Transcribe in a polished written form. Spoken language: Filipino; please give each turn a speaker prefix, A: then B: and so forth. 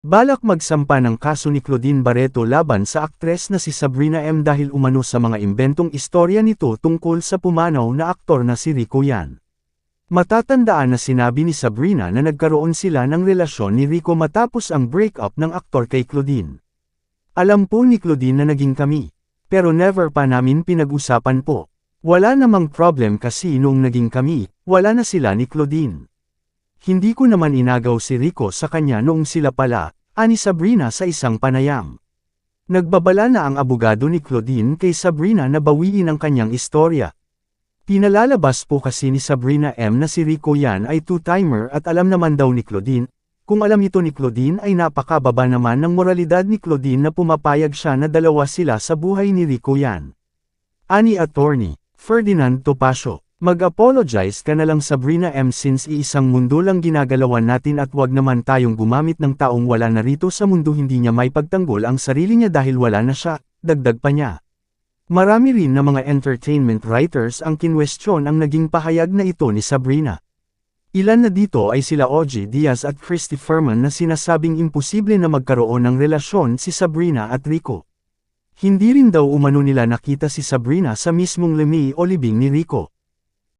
A: Balak magsampa ng kaso ni Claudine Barreto laban sa aktres na si Sabrina M dahil umano sa mga imbentong istorya nito tungkol sa pumanaw na aktor na si Rico Yan. Matatandaan na sinabi ni Sabrina na nagkaroon sila ng relasyon ni Rico matapos ang breakup ng aktor kay Claudine. Alam po ni Claudine na naging kami. Pero never pa namin pinag-usapan po. Wala namang problem kasi noong naging kami, wala na sila ni Claudine. Hindi ko naman inagaw si Rico sa kanya noong sila pala, ani Sabrina sa isang panayam. Nagbabala na ang abogado ni Claudine kay Sabrina na bawiin ang kanyang istorya. Pinalalabas po kasi ni Sabrina M na si Rico Yan ay two-timer at alam naman daw ni Claudine, kung alam ito ni Claudine ay napakababa naman ng moralidad ni Claudine na pumapayag siya na dalawa sila sa buhay ni Rico Yan. Ani Attorney Ferdinand Topacio, mag-apologize ka na lang Sabrina M since iisang mundo lang ginagalawan natin at wag naman tayong gumamit ng taong wala na rito sa mundo hindi niya may pagtanggol ang sarili niya dahil wala na siya, dagdag pa niya. Marami rin na mga entertainment writers ang kinwestiyon ang naging pahayag na ito ni Sabrina. Ilan na dito ay sila OG Diaz at Christy Ferman na sinasabing imposible na magkaroon ng relasyon si Sabrina at Rico. Hindi rin daw umano nila nakita si Sabrina sa mismong lemi o libing ni Rico.